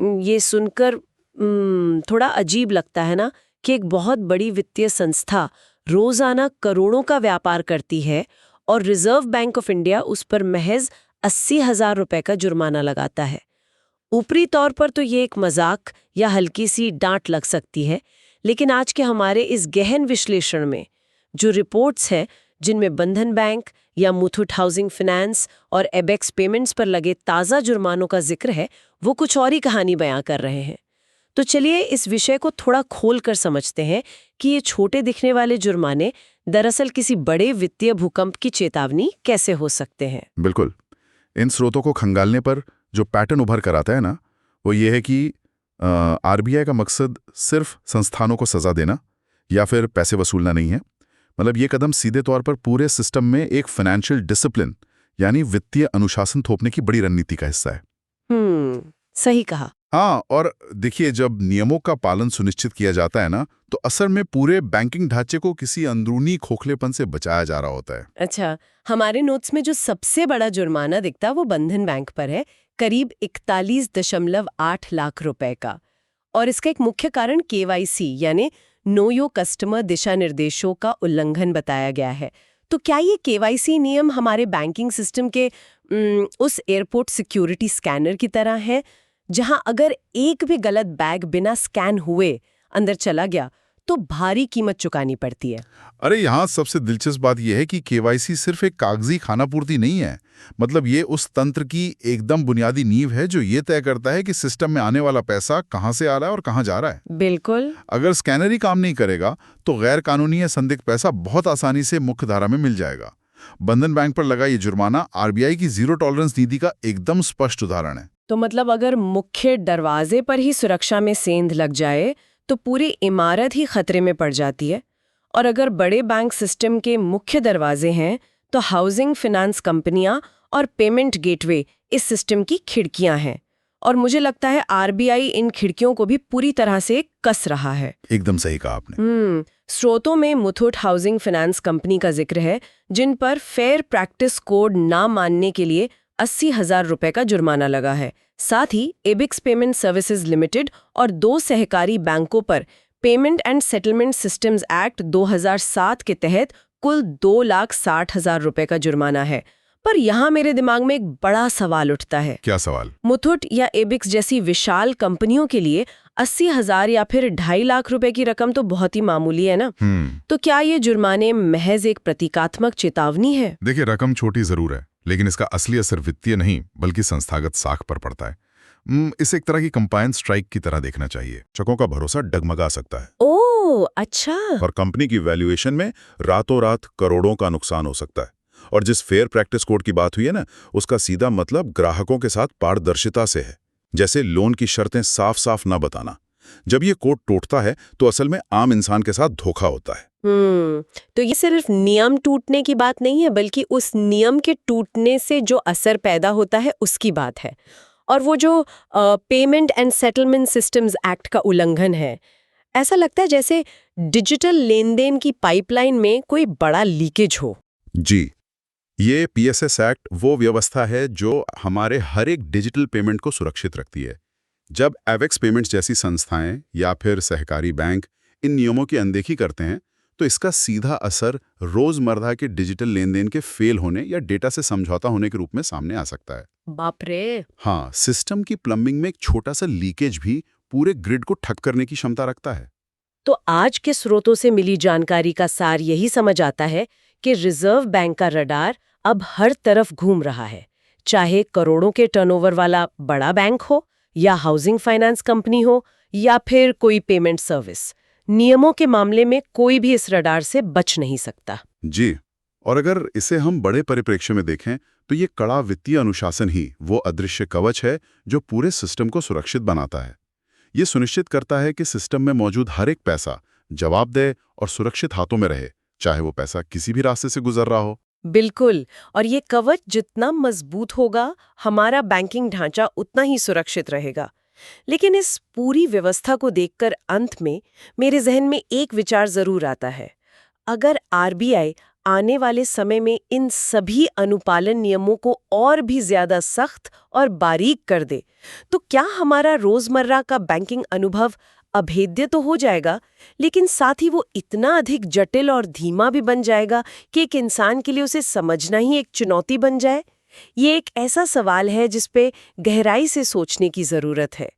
ये सुनकर थोड़ा अजीब लगता है ना कि एक बहुत बड़ी वित्तीय संस्था रोजाना करोड़ों का व्यापार करती है और रिजर्व बैंक ऑफ इंडिया उस पर महज 80,000 रुपए का जुर्माना लगाता है। ऊपरी तौर पर तो ये एक मजाक या हल्की सी डांट लग सकती है, लेकिन आज के हमारे इस गहन विश्लेषण में जो रिपोर्ट्स हैं जिनमें बंधन बैंक या मुथूट हाउसिंग फाइनेंस और एबेक्स पेमेंट्स पर लगे ताज़ा जुर्मानों का जिक्र है, वो कुछ और ही कहानी बयां कर रहे हैं। तो चलिए इस विषय को थोड़ा खोल कर समझते हैं कि ये छोटे दिखने वाले जुर्माने दरअसल किसी बड़े वित्तीय भूकंप की चेतावनी कैसे हो सकते हैं। बिल्कुल। इन स्रोतों को खंगालने पर जो पैटर्न उभर कर आता है ना, वो ये है कि आरबीआई का मकसद सिर्फ संस्थानों को सजा देना या फिर पैसे वसूलना नहीं है। मतलब ये कदम सीधे तौर पर पूरे सिस्टम में एक फाइनेंशियल डिसिप्लिन यानी वित्तीय अनुशासन थोपने की बड़ी रणनीति का हिस्सा है। सही कहा। हाँ, और देखिए, जब नियमों का पालन सुनिश्चित किया जाता है ना, तो असल में पूरे बैंकिंग ढांचे को किसी अंदरूनी खोखलेपन से बचाया जा रहा होता है। अच्छा, हमारे नोट्स में जो सबसे बड़ा जुर्माना दिखता है वो बंधन बैंक पर है, करीब 41.8 लाख रुपए का। और इसका एक मुख्य कारण केवाईसी यानी नो योर कस्टमर दिशा निर्देशों का उल्लंघन बताया गया है। तो क्या ये केवाईसी नियम हमारे बैंकिंग सिस्टम के उस एयरपोर्ट सिक्योरिटी स्कैनर की तरह है, जहां अगर एक भी गलत बैग बिना स्कैन हुए अंदर चला गया तो भारी कीमत चुकानी पड़ती है? अरे यहाँ सबसे दिलचस्प बात यह है कि केवाईसी सिर्फ एक कागजी खानापूर्ति नहीं है। मतलब ये उस तंत्र की एकदम बुनियादी नींव है जो ये तय करता है कि सिस्टम में आने वाला पैसा कहाँ से आ रहा है और कहाँ जा रहा है। बिल्कुल। अगर स्कैनर ही काम नहीं करेगा तो गैर कानूनी या संदिग्ध पैसा बहुत आसानी से मुख्य धारा में मिल जाएगा। बंधन बैंक पर लगा ये जुर्माना आरबीआई की जीरो टॉलरेंस नीति का एकदम स्पष्ट उदाहरण है। तो मतलब अगर मुख्य दरवाजे पर ही सुरक्षा में सेंध लग जाए तो पूरी इमारत ही खतरे में पड़ जाती है। और अगर बड़े बैंक सिस्टम के मुख्य दरवाजे हैं तो हाउसिंग फाइनेंस कंपनियां और पेमेंट गेटवे इस सिस्टम की खिड़कियां हैं। और मुझे लगता है आरबीआई इन खिड़कियों को भी पूरी तरह से कस रहा है। एकदम सही कहा आपने। स्रोतों में मुथूट हाउसिंग फाइनेंस कंपनी का जिक्र है, जिन पर फेयर प्रैक्टिस कोड ना मानने के लिए 80,000 रुपए का जुर्माना लगा है। साथ ही एबिक्स पेमेंट सर्विसेज लिमिटेड और 2 सहकारी बैंकों पर payment and settlement systems act 2007 के तहत कुल 2,60,000 रुपए का जुर्माना है। पर यहाँ मेरे दिमाग में एक बड़ा सवाल उठता है। क्या सवाल? मुथूट या एबिक्स जैसी विशाल कंपनियों के लिए 80,000 या फिर 2.5 लाख रुपए की रकम तो बहुत ही मामूली है ना। तो क्या ये जुर्माने महज एक प्रतीकात्मक चेतावनी है? देखिए, रकम छोटी जरूर है, लेकिन इसका असली असर वित्तीय नहीं बल्कि संस्थागत साख पर पड़ता है। इसे एक तरह की कंपायंस स्ट्राइक की तरह देखना चाहिए। चकों का भरोसा डगमगा सकता है। ओह, अच्छा। और कंपनी की वैल्यूएशन में रातों रात करोड़ों का नुकसान हो सकता है। और जिस फेयर प्रैक्टिस कोड की बात हुई है ना, उसका सीधा मतलब ग्राहकों के साथ पारदर्शिता से है। जैसे लोन की शर्तें साफ साफ न बताना। जब ये कोड टूटता है तो असल में आम इंसान के साथ धोखा होता है। तो ये सिर्फ नियम टूटने की बात नहीं है, बल्कि उस नियम के टूटने से जो असर पैदा होता है उसकी बात है। और वो जो payment and settlement systems act का उल्लंघन है, ऐसा लगता है जैसे डिजिटल लेन देन की पाइपलाइन में कोई बड़ा लीकेज हो। जी, ये पीएसएस एक्ट वो व्यवस्था है जो हमारे हर एक डिजिटल पेमेंट को सुरक्षित रखती है। जब एवेक्स पेमेंट्स जैसी संस्थाएं या फिर सहकारी बैंक इन नियमों की अनदेखी करते हैं तो इसका सीधा असर रोजमर्रा के डिजिटल लेन देन के फेल होने या डेटा से समझौता होने के रूप में सामने आ सकता है। बाप रे। हाँ, सिस्टम की प्लम्बिंग में एक छोटा सा लीकेज भी पूरे ग्रिड को ठप करने की क्षमता रखता है। तो आज के स्रोतों से मिली जानकारी का सार यही समझ आता है कि रिजर्व बैंक का रडार अब हर तरफ घूम रहा है, चाहे करोड़ों के टर्नओवर वाला बड़ा बैंक हो या हाउसिंग फाइनेंस कंपनी हो या फिर कोई पेमेंट सर्विस। नियमों के मामले में कोई भी इस रडार से बच नहीं सकता। जी, और अगर इसे हम बड़े परिप्रेक्ष्य में देखें तो ये कड़ा वित्तीय अनुशासन ही वो अदृश्य कवच है जो पूरे सिस्टम को सुरक्षित बनाता है। ये सुनिश्चित करता है कि सिस्टम में मौजूद हर एक पैसा जवाबदेह और सुरक्षित हाथों में रहे, चाहे वो पैसा किसी भी रास्ते से गुजर रहा हो। बिल्कुल। और ये कवच जितना मजबूत होगा, हमारा बैंकिंग ढांचा उतना ही सुरक्षित रहेगा। लेकिन इस पूरी व्यवस्था को देखकर अंत में मेरे जहन में एक विचार जरूर आता है। अगर आरबीआई आने वाले समय में इन सभी अनुपालन नियमों को और भी ज्यादा सख्त और बारीक कर दे, तो क्या हमारा रोजमर्रा का बैंकिंग अनुभव अभेद्य तो हो जाएगा, लेकिन साथ ही वो इतना अधिक जटिल और धीमा भी बन जाएगा कि एक इंसान के लिए उसे समझना ही एक चुनौती बन जाए? ये एक ऐसा सवाल है जिस पे गहराई से सोचने की जरूरत है।